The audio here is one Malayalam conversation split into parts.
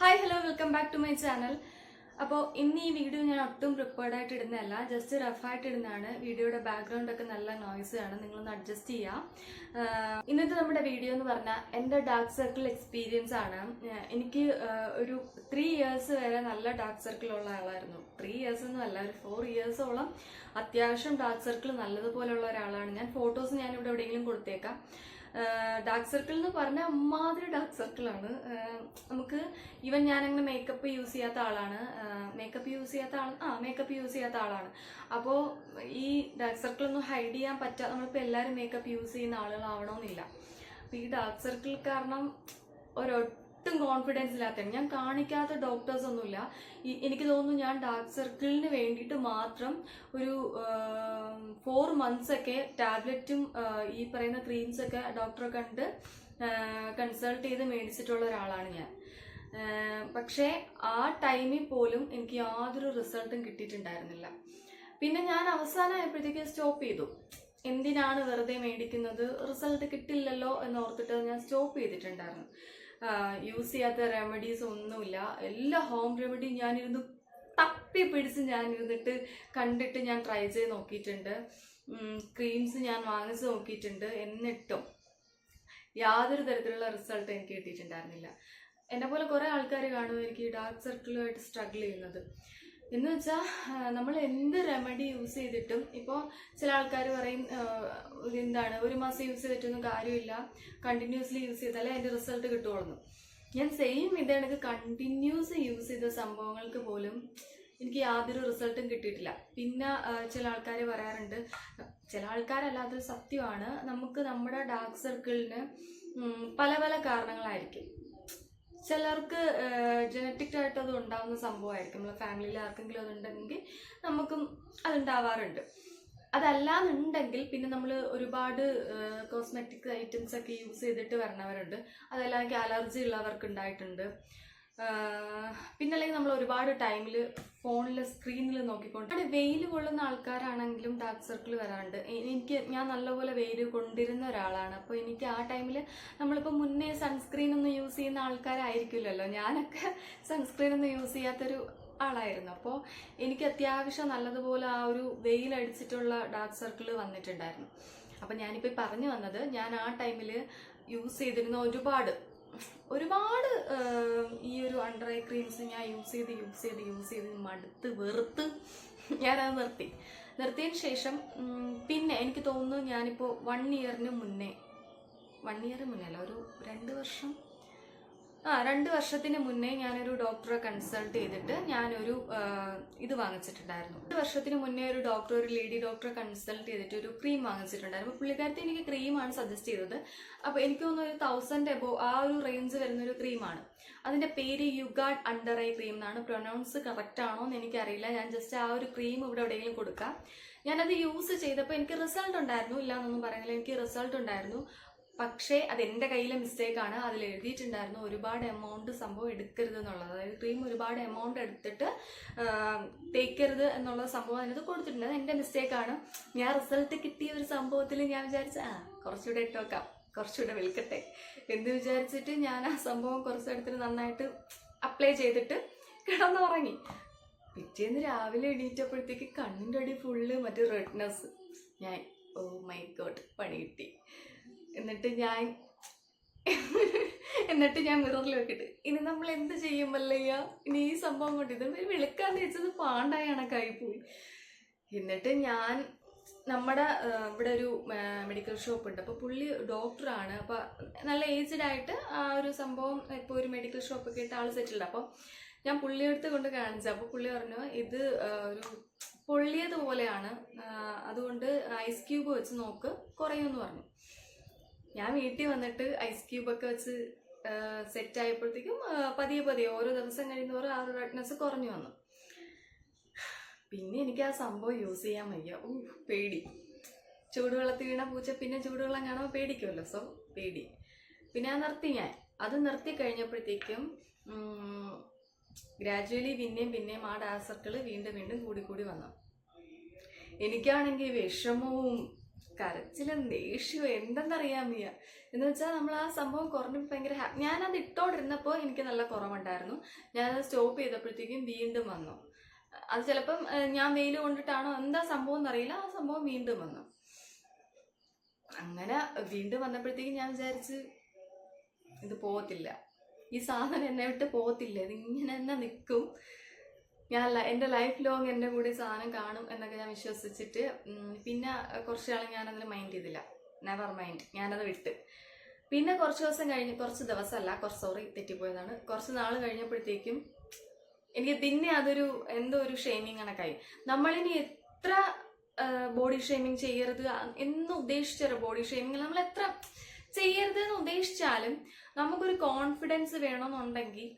Hi hello welcome back to my channel. അപ്പോൾ ഇന്ന് ഈ വീഡിയോ ഞാൻ ഒട്ടും പ്രിപ്പയർഡ് ആയിട്ട് ഇടുന്നതല്ല, ജസ്റ്റ് റഫായിട്ട് ഇടുന്നതാണ്. വീഡിയോയുടെ ബാക്ക്ഗ്രൗണ്ട് ഒക്കെ നല്ല നോയ്സ് ആണ്, നിങ്ങളൊന്ന് അഡ്ജസ്റ്റ് ചെയ്യാം. ഇന്നത്തെ നമ്മുടെ വീഡിയോ എന്ന് പറഞ്ഞാൽ എൻ്റെ ഡാർക്ക് സർക്കിൾ എക്സ്പീരിയൻസ് ആണ്. എനിക്ക് ഒരു 3 ഇയേഴ്സ് വരെ നല്ല ഡാർക്ക് സർക്കിൾ ഉള്ള ആളായിരുന്നു. 3 ഇയേഴ്സ് ഒന്നും അല്ല, ഒരു 4 ഇയേഴ്സോളം അത്യാവശ്യം ഡാർക്ക് സർക്കിൾ നല്ലതുപോലെയുള്ള ഒരാളാണ് ഞാൻ. ഫോട്ടോസ് ഞാൻ ഇവിടെ എവിടെയെങ്കിലും കൊടുത്തേക്കാം. ഡാർക്ക് സർക്കിൾ എന്ന് പറഞ്ഞാൽ അമ്മാതിരി ഡാർക്ക് സർക്കിളാണ്. നമുക്ക് ഈവൻ ഞാനങ്ങനെ മേക്കപ്പ് യൂസ് ചെയ്യാത്ത ആളാണ്. മേക്കപ്പ് യൂസ് ചെയ്യാത്ത ആളാണ്. അപ്പോൾ ഈ ഡാർക്ക് സർക്കിൾ ഒന്നും ഹൈഡ് ചെയ്യാൻ പറ്റാതെ നമ്മളിപ്പോൾ എല്ലാവരും മേക്കപ്പ് യൂസ് ചെയ്യുന്ന ആളുകളാവണമെന്നില്ല. അപ്പോൾ ഈ ഡാർക്ക് സർക്കിൾ കാരണം ഒട്ടും കോൺഫിഡൻസ് ഇല്ലാത്തതാണ്. ഞാൻ കാണിക്കാത്ത ഡോക്ടേഴ്സ് ഒന്നുമില്ല. എനിക്ക് തോന്നുന്നു ഞാൻ ഡാർക്ക് സർക്കിളിന് വേണ്ടിയിട്ട് മാത്രം ഒരു 4 months ഒക്കെ ടാബ്ലറ്റും ഈ പറയുന്ന ക്രീംസൊക്കെ ഡോക്ടറെ കണ്ട് കൺസൾട്ട് ചെയ്ത് മേടിച്ചിട്ടുള്ള ഒരാളാണ് ഞാൻ. പക്ഷേ ആ ടൈമിൽ പോലും എനിക്ക് യാതൊരു റിസൾട്ടും കിട്ടിയിട്ടുണ്ടായിരുന്നില്ല. പിന്നെ ഞാൻ അവസാനമായപ്പോഴത്തേക്ക് സ്റ്റോപ്പ് ചെയ്തു. എന്തിനാണ് വെറുതെ മേടിക്കുന്നത്, റിസൾട്ട് കിട്ടില്ലല്ലോ എന്നോർത്തിട്ട് ഞാൻ സ്റ്റോപ്പ് ചെയ്തിട്ടുണ്ടായിരുന്നു. യൂസ് ചെയ്യാത്ത റെമഡീസ് ഒന്നുമില്ല. എല്ലാ ഹോം റെമഡിയും ഞാനിരുന്ന് തപ്പി പിടിച്ച് ഞാനിരുന്നിട്ട് കണ്ടിട്ട് ഞാൻ ട്രൈ ചെയ്ത് നോക്കിയിട്ടുണ്ട്. ക്രീംസ് ഞാൻ വാങ്ങിച്ച് നോക്കിയിട്ടുണ്ട്. എന്നിട്ടും യാതൊരു തരത്തിലുള്ള റിസൾട്ട് എനിക്ക് കിട്ടിയിട്ടുണ്ടായിരുന്നില്ല. എന്നെ പോലെ കുറേ ആൾക്കാർ കാണുമായിരിക്കും ഈ ഡാർക്ക് സർക്കിളുമായിട്ട് സ്ട്രഗിൾ ചെയ്യുന്നത്. എന്ന് വെച്ചാൽ നമ്മൾ എന്ത് റെമഡി യൂസ് ചെയ്തിട്ടും, ഇപ്പോൾ ചില ആൾക്കാർ പറയും എന്താണ് 1 മാസം യൂസ് ചെയ്തിട്ടൊന്നും കാര്യമില്ല, കണ്ടിന്യൂസ്ലി യൂസ് ചെയ്താലേ അതിൻ്റെ റിസൾട്ട് കിട്ടുള്ളൂ. ഞാൻ സെയിം ഇതെനിക്ക് കണ്ടിന്യൂസ് യൂസ് ചെയ്ത സംഭവങ്ങൾക്ക് പോലും എനിക്ക് യാതൊരു റിസൾട്ടും കിട്ടിയിട്ടില്ല. പിന്നെ ചില ആൾക്കാർ പറയാറുണ്ട്, ചില ആൾക്കാരല്ല, അതൊരു സത്യമാണ്, നമുക്ക് നമ്മുടെ ഡാർക്ക് സർക്കിളിന് പല പല കാരണങ്ങളായിരിക്കും. ചിലർക്ക് ജനറ്റിക് ആയിട്ട് അത് ഉണ്ടാവുന്ന സംഭവമായിരിക്കും. നമ്മളെ ഫാമിലിയിൽ ആർക്കെങ്കിലും അതുണ്ടെങ്കിൽ നമുക്കും അതുണ്ടാവാറുണ്ട്. അതല്ലാന്നുണ്ടെങ്കിൽ പിന്നെ നമ്മൾ ഒരുപാട് കോസ്മെറ്റിക് ഐറ്റംസ് ഒക്കെ യൂസ് ചെയ്തിട്ട് വരണവരുണ്ട്. അതെല്ലാം എനിക്ക് അലർജി ഉള്ളവർക്ക് ഉണ്ടായിട്ടുണ്ട്. പിന്നെ അല്ലെങ്കിൽ നമ്മൾ ഒരുപാട് ടൈമിൽ ഫോണിൽ സ്ക്രീനിൽ നോക്കിക്കൊണ്ട് വെയിൽ കൊള്ളുന്ന ആൾക്കാരാണെങ്കിലും ഡാർക്ക് സർക്കിൾ വരാറുണ്ട്. ഞാൻ നല്ലപോലെ വെയിൽ കൊണ്ടിരുന്ന ഒരാളാണ്. അപ്പോൾ എനിക്ക് ആ ടൈമിൽ നമ്മളിപ്പോൾ മുന്നേ സൺസ്ക്രീൻ ഒന്നും യൂസ് ചെയ്യുന്ന ആൾക്കാരായിരിക്കില്ലല്ലോ. ഞാനൊക്കെ സൺസ്ക്രീൻ ഒന്നും യൂസ് ചെയ്യാത്തൊരു ആളായിരുന്നു. അപ്പോൾ എനിക്ക് അത്യാവശ്യം നല്ലതുപോലെ ആ ഒരു വെയിലടിച്ചിട്ടുള്ള ഡാർക്ക് സർക്കിൾ വന്നിട്ടുണ്ടായിരുന്നു. അപ്പം ഞാനിപ്പോൾ പറഞ്ഞു വന്നത്, ഞാൻ ആ ടൈമിൽ യൂസ് ചെയ്തിരുന്ന ഒരുപാട് ഈ ഒരു അണ്ടർ ഐ ക്രീംസ് ഞാൻ യൂസ് ചെയ്ത് മടുത്ത് വെറുത്ത് ഞാനത് നിർത്തിയതിന് ശേഷം പിന്നെ എനിക്ക് തോന്നുന്നു ഞാനിപ്പോൾ 1 ഇയറിന് മുന്നേ അല്ല, ഒരു 2 വർഷം 2 വർഷത്തിന് മുന്നേ ഞാനൊരു ഡോക്ടറെ കൺസൾട്ട് ചെയ്തിട്ട് ഞാനൊരു ഇത് വാങ്ങിച്ചിട്ടുണ്ടായിരുന്നു. 2 വർഷത്തിന് മുന്നേ ഒരു ലേഡി ഡോക്ടറെ കൺസൾട്ട് ചെയ്തിട്ട് ഒരു ക്രീം വാങ്ങിച്ചിട്ടുണ്ടായിരുന്നു. അപ്പോൾ പുള്ളിക്കാരത്തി എനിക്ക് ക്രീമാണ് സജസ്റ്റ് ചെയ്തത്. അപ്പോൾ എനിക്ക് തോന്നുന്നു ഒരു 1000 എബോ ആ ഒരു റേഞ്ച് വരുന്നൊരു ക്രീമാണ്. അതിൻ്റെ പേര് യുഗാർഡ് അണ്ടർ ഐ ക്രീം എന്നാണ്. പ്രൊനൗൺസ് കറക്റ്റ് ആണോ എന്ന് എനിക്കറിയില്ല. ഞാൻ ജസ്റ്റ് ആ ഒരു ക്രീം ഇവിടെ എവിടെയെങ്കിലും കൊടുക്കാം. ഞാനത് യൂസ് ചെയ്തപ്പോൾ എനിക്ക് റിസൾട്ട് ഉണ്ടായിരുന്നു, ഇല്ല എന്നൊന്നും പറയുന്നില്ല, എനിക്ക് റിസൾട്ട് ഉണ്ടായിരുന്നു. പക്ഷേ അതെൻ്റെ കയ്യിലെ മിസ്റ്റേക്കാണ്. അതിൽ എഴുതിയിട്ടുണ്ടായിരുന്നു ഒരുപാട് എമൗണ്ട് സംഭവം എടുക്കരുത് എന്നുള്ളത്. അതായത് ക്രീം ഒരുപാട് എമൗണ്ട് എടുത്തിട്ട് തേക്കരുത് എന്നുള്ള സംഭവം അതിനകത്ത് കൊടുത്തിട്ടുണ്ട്. അത് എൻ്റെ മിസ്റ്റേക്കാണ്. ഞാൻ റിസൾട്ട് കിട്ടിയ ഒരു സംഭവത്തിൽ ഞാൻ വിചാരിച്ച കുറച്ചുകൂടെ ഇട്ടോക്കാം, കുറച്ചുകൂടെ വിൽക്കട്ടെ എന്ന് വിചാരിച്ചിട്ട് ഞാൻ ആ സംഭവം കുറച്ചെടുത്തിട്ട് നന്നായിട്ട് അപ്ലൈ ചെയ്തിട്ട് കിടന്നുറങ്ങി. പിറ്റേന്ന് രാവിലെ എണീറ്റപ്പോഴത്തേക്ക് കണ്ണിൻ്റെ അടി ഫുള്ള് മറ്റേ റെഡ്നെസ്. ഞാൻ ഓ മൈ ഗോഡ്, പണി കിട്ടി. എന്നിട്ട് ഞാൻ മിററിൽ വെക്കിട്ട് ഇനി നമ്മൾ എന്ത് ചെയ്യുമല്ലയ്യ, ഇനി ഈ സംഭവം കൊണ്ട് ഇത് വെളുക്കാന്ന് വെച്ചത് പാണ്ടായ കണക്കായി പോയി. എന്നിട്ട് ഞാൻ നമ്മുടെ ഇവിടെ ഒരു മെഡിക്കൽ ഷോപ്പ് ഉണ്ട്. അപ്പോൾ പുള്ളി ഡോക്ടറാണ്. അപ്പോൾ നല്ല ഏജ്ഡ് ആയിട്ട് ആ ഒരു സംഭവം ഇപ്പോൾ ഒരു മെഡിക്കൽ ഷോപ്പൊക്കെ ഇട്ട് ആൾ സെറ്റിൽഡ്. അപ്പോൾ ഞാൻ പുള്ളിയെടുത്ത് കൊണ്ട് കാണിച്ചു. അപ്പോൾ പുള്ളി പറഞ്ഞു ഇത് ഒരു പൊള്ളിയതുപോലെയാണ്, അതുകൊണ്ട് ഐസ് ക്യൂബ് വെച്ച് നോക്ക്, കുറയുമെന്ന് പറഞ്ഞു. ഞാൻ വീട്ടിൽ വന്നിട്ട് ഐസ് ക്യൂബൊക്കെ വെച്ച് സെറ്റ് ആയപ്പോഴത്തേക്കും പതിയെ ഓരോ ദിവസം കഴിയുന്നവരും ആ ഒരു റെഡ്നെസ് കുറഞ്ഞു വന്നു. പിന്നെ എനിക്ക് ആ സംഭവം യൂസ് ചെയ്യാൻ വയ്യ. പേടി. ചൂടുവെള്ളത്തിൽ വീണ പൂച്ച പിന്നെ ചൂടുവെള്ളം കാണുമ്പോൾ പേടിക്കുമല്ലോ. സോ പേടി. പിന്നെ അത് നിർത്തി കഴിഞ്ഞപ്പോഴത്തേക്കും ഗ്രാജുവലി പിന്നെയും ആ ഡാർക്ക് സർക്കിൾ വീണ്ടും കൂടി വന്നു. എനിക്കാണെങ്കിൽ വിഷമവും കരച്ചിലും ദേഷ്യവും എന്തെന്നറിയാൻ വയ്യ. എന്ന് വെച്ചാൽ നമ്മൾ ആ സംഭവം കുറഞ്ഞപ്പോൾ ഭയങ്കര ഞാനത് ഇട്ടോണ്ടിരുന്നപ്പോൾ എനിക്ക് നല്ല കുറവുണ്ടായിരുന്നു. ഞാനത് സ്റ്റോപ്പ് ചെയ്തപ്പോഴത്തേക്കും വീണ്ടും വന്നു. അത് ചിലപ്പം ഞാൻ വെയിൽ കൊണ്ടിട്ടാണോ എന്താ സംഭവം എന്നറിയില്ല, ആ സംഭവം വീണ്ടും വന്നു. അങ്ങനെ വീണ്ടും വന്നപ്പോഴത്തേക്കും ഞാൻ വിചാരിച്ച് ഇത് പോകത്തില്ല, ഈ സാധനം എന്നെ വിട്ട് പോകത്തില്ല, ഇതിങ്ങനെ തന്നെ നിൽക്കും, എൻ്റെ ലൈഫ് ലോങ് എൻ്റെ കൂടെ സാധനം കാണും എന്നൊക്കെ ഞാൻ വിശ്വസിച്ചിട്ട് പിന്നെ കുറച്ച് നാൾ ഞാനതിന് മൈൻഡ് ചെയ്തില്ല. നെവർ മൈൻഡ്, ഞാനത് വിട്ട്. പിന്നെ കുറച്ച് ദിവസം കഴിഞ്ഞ്, കുറച്ച് ദിവസമല്ല, തെറ്റിപ്പോയതാണ്, കുറച്ച് നാൾ കഴിഞ്ഞപ്പോഴത്തേക്കും എനിക്ക് പിന്നെ അതൊരു എന്തോ ഒരു ഷെയ്മിങ് കണക്കായി. നമ്മളിനി എത്ര ബോഡി ഷെയ്മിങ് ചെയ്യരുത് എന്ന് ഉദ്ദേശിച്ചൊരു ബോഡി ഷെയ്മിങ് നമ്മൾ എത്ര ചെയ്യരുത് എന്ന് ഉദ്ദേശിച്ചാലും നമുക്കൊരു കോൺഫിഡൻസ് വേണമെന്നുണ്ടെങ്കിൽ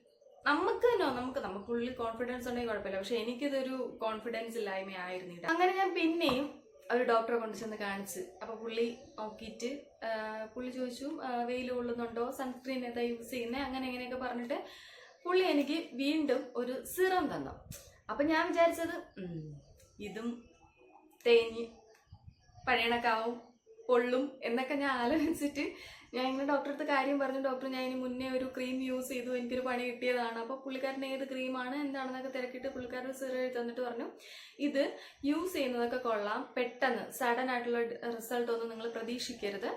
നമുക്കുള്ളിൽ കോൺഫിഡൻസ് ഉണ്ടെങ്കിൽ കുഴപ്പമില്ല. പക്ഷെ എനിക്കിതൊരു കോൺഫിഡൻസ് ഇല്ലായ്മയായിരുന്നു ഇത്. അങ്ങനെ ഞാൻ പിന്നെയും ഒരു ഡോക്ടറെ കൊണ്ട് ചെന്ന് കാണിച്ച്. അപ്പൊ പുള്ളി നോക്കിയിട്ട് പുള്ളി ചോദിച്ചു വെയിൽ കൊള്ളുന്നുണ്ടോ, സൺസ്ക്രീൻ ഏതാ യൂസ് ചെയ്യുന്നത്, അങ്ങനെ എങ്ങനെയൊക്കെ പറഞ്ഞിട്ട് പുള്ളി എനിക്ക് വീണ്ടും ഒരു സിറം തന്നു. അപ്പൊ ഞാൻ വിചാരിച്ചത് ഇതും തേഞ്ഞ് പഴയണക്കാവും, പൊള്ളും എന്നൊക്കെ ഞാൻ ആലോചിച്ചിട്ട് ഞാൻ ഇങ്ങനെ ഡോക്ടറെ അടുത്ത് കാര്യം പറഞ്ഞു. ഡോക്ടർ, ഞാൻ ഇനി മുന്നേ ഒരു ക്രീം യൂസ് ചെയ്തു, എനിക്കൊരു പണി കിട്ടിയതാണ്. അപ്പോൾ പുള്ളിക്കാരൻ ഏത് ക്രീമാണ് എന്താണെന്നൊക്കെ തിരക്കിയിട്ട് പുള്ളിക്കാരൻ സിറം എഴുതി തന്നിട്ട് പറഞ്ഞു, ഇത് യൂസ് ചെയ്യുന്നതൊക്കെ കൊള്ളാം, പെട്ടെന്ന് സഡൻ ആയിട്ടുള്ള റിസൾട്ട് ഒന്നും നിങ്ങൾ പ്രതീക്ഷിക്കരുത്,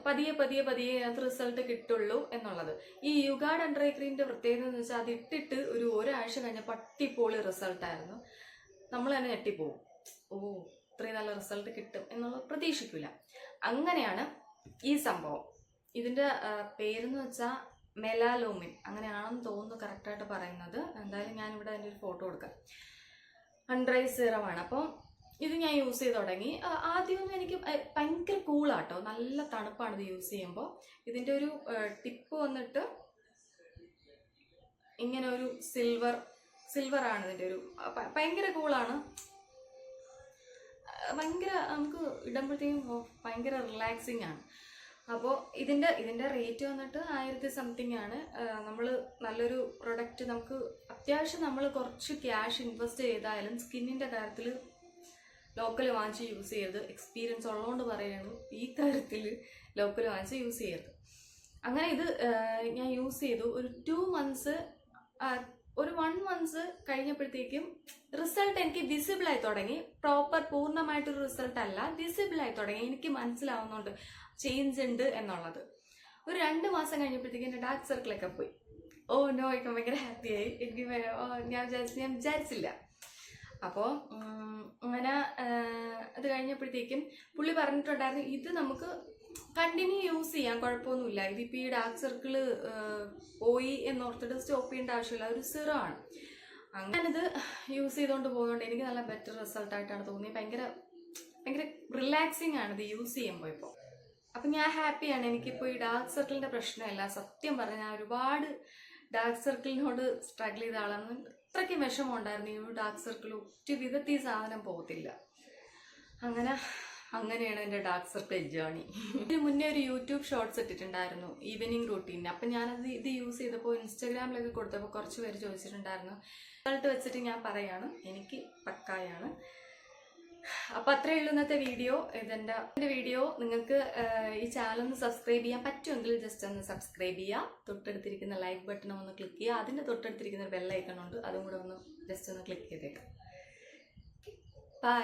പതിയെ പതിയെ പതിയെ അത് റിസൾട്ട് കിട്ടുള്ളൂ എന്നുള്ളത്. ഈ യുഗാർഡ് അണ്ടർ ഐ ക്രീമിന്റെ പ്രത്യേകത എന്ന് വെച്ചാൽ അത് ഇട്ടിട്ട് ഒരാഴ്ച കഴിഞ്ഞ പട്ടിപ്പൊളി റിസൾട്ടായിരുന്നു. നമ്മൾ തന്നെ ഞെട്ടിപ്പോവും, ഇത്രയും നല്ല റിസൾട്ട് കിട്ടും എന്നുള്ളത് പ്രതീക്ഷിക്കില്ല. അങ്ങനെയാണ് ഈ സംഭവം. ഇതിന്റെ പേരെന്ന് വെച്ചാൽ മെലാലോമിൻ അങ്ങനെയാണെന്ന് തോന്നുന്നു കറക്റ്റായിട്ട് പറയുന്നത്. എന്തായാലും ഞാനിവിടെ അതിൻ്റെ ഒരു ഫോട്ടോ കൊടുക്കാം. അണ്ടർ ഐ സിറമാണ്. അപ്പം ഇത് ഞാൻ യൂസ് ചെയ്ത് തുടങ്ങി. ആദ്യമൊന്നും എനിക്ക് ഭയങ്കര കൂളാട്ടോ, നല്ല തണുപ്പാണ് ഇത് യൂസ് ചെയ്യുമ്പോൾ. ഇതിൻ്റെ ഒരു ടിപ്പ് വന്നിട്ട് ഇങ്ങനെ ഒരു സിൽവറാണ് ഇതിൻ്റെ ഒരു, ഭയങ്കര കൂളാണ്, ഭയങ്കര നമുക്ക് ഇടുമ്പോഴത്തേക്കും ഭയങ്കര റിലാക്സിങ് ആണ്. അപ്പോൾ ഇതിൻ്റെ റേറ്റ് വന്നിട്ട് 1000 സംതിങ് ആണ്. നമ്മൾ നല്ലൊരു പ്രൊഡക്റ്റ്, നമുക്ക് അത്യാവശ്യം നമ്മൾ കുറച്ച് ക്യാഷ് ഇൻവെസ്റ്റ് ചെയ്താലും സ്കിന്നിൻ്റെ കാര്യത്തിൽ ലോക്കൽ വാങ്ങിച്ച് യൂസ് ചെയ്യരുത്. എക്സ്പീരിയൻസ് ഉള്ളതുകൊണ്ട് പറയുന്നു, ഈ കാര്യത്തിൽ ലോക്കൽ വാങ്ങിച്ച് യൂസ് ചെയ്യരുത്. അങ്ങനെ ഇത് ഞാൻ യൂസ് ചെയ്തു ഒരു 2 months, ഒരു 1 month കഴിഞ്ഞപ്പോഴത്തേക്കും റിസൾട്ട് എനിക്ക് വിസിബിൾ ആയി തുടങ്ങി. പൂർണ്ണമായിട്ടൊരു റിസൾട്ട് അല്ല, വിസിബിൾ ആയി തുടങ്ങി. എനിക്ക് മനസ്സിലാവുന്നുണ്ട് ചേഞ്ച് ഉണ്ട് എന്നുള്ളത്. ഒരു 2 മാസം കഴിഞ്ഞപ്പോഴത്തേക്കും എൻ്റെ ഡാർക്ക് സർക്കിളൊക്കെ പോയി. നോ, എനിക്ക് ഭയങ്കര ഹാപ്പിയായി. എനിക്ക് ഞാൻ വിചാരിച്ചില്ല. അപ്പോൾ അങ്ങനെ അത് കഴിഞ്ഞപ്പോഴത്തേക്കും പുള്ളി പറഞ്ഞിട്ടുണ്ടായിരുന്നു, ഇത് നമുക്ക് കണ്ടിന്യൂ യൂസ് ചെയ്യാം, കുഴപ്പമൊന്നുമില്ല. ഇതിപ്പോൾ ഈ ഡാർക്ക് സർക്കിള് പോയി എന്നോർത്തിട്ട് സ്റ്റോപ്പ് ചെയ്യേണ്ട ആവശ്യമില്ല, ഒരു സിറമാണ്. അങ്ങനെത് യൂസ് ചെയ്തുകൊണ്ട് പോകുന്നതുകൊണ്ട് എനിക്ക് നല്ല ബെറ്റർ റിസൾട്ടായിട്ടാണ് തോന്നിയത്. ഭയങ്കര റിലാക്സിങ് ആണ് ഇത് യൂസ് ചെയ്യുമ്പോൾ ഇപ്പോൾ. അപ്പം ഞാൻ ഹാപ്പിയാണ്. എനിക്കിപ്പോൾ ഈ ഡാർക്ക് സർക്കിളിൻ്റെ പ്രശ്നമില്ല. സത്യം പറഞ്ഞാൽ ഞാൻ ഒരുപാട് ഡാർക്ക് സർക്കിളിനോട് സ്ട്രഗിൾ ചെയ്ത ആളാണ്. അത്രയ്ക്ക് വിഷമം ഉണ്ടായിരുന്നു. ഈ ഒരു ഡാർക്ക് സർക്കിൾ ഒറ്റ വിധത്തിൽ ഈ സാധനം പോകത്തില്ല. അങ്ങനെയാണ് എൻ്റെ ഡാർക്ക് സർക്കിൾ ജേർണി. ഇതിന് മുന്നേ ഒരു യൂട്യൂബ് ഷോർട്സ് ഇട്ടിട്ടുണ്ടായിരുന്നു ഈവനിങ് റൂട്ടീൻ. അപ്പം ഞാനത് ഇത് യൂസ് ചെയ്തപ്പോൾ ഇൻസ്റ്റാഗ്രാമിലൊക്കെ കൊടുത്തപ്പോൾ കുറച്ച് പേര് ചോദിച്ചിട്ടുണ്ടായിരുന്നു. റിസൾട്ട് വെച്ചിട്ട് ഞാൻ പറയാണ്, എനിക്ക് പക്കായാണ്. അപ്പം അത്രയേ ഉള്ളൂ ഇന്നത്തെ വീഡിയോ. എൻ്റെ വീഡിയോ നിങ്ങൾക്ക് ഈ ചാനൽ ഒന്ന് സബ്സ്ക്രൈബ് ചെയ്യാൻ പറ്റുമെങ്കിൽ ജസ്റ്റ് ഒന്ന് സബ്സ്ക്രൈബ് ചെയ്യുക. തൊട്ടടുത്തിരിക്കുന്ന ലൈക്ക് ബട്ടൺ ഒന്ന് ക്ലിക്ക് ചെയ്യുക. അതിൻ്റെ തൊട്ടടുത്തിരിക്കുന്ന ബെൽ ഐക്കൺ ഉണ്ട്, അതും കൂടെ ഒന്ന് ജസ്റ്റ് ഒന്ന് ക്ലിക്ക് ചെയ്തേക്കാം.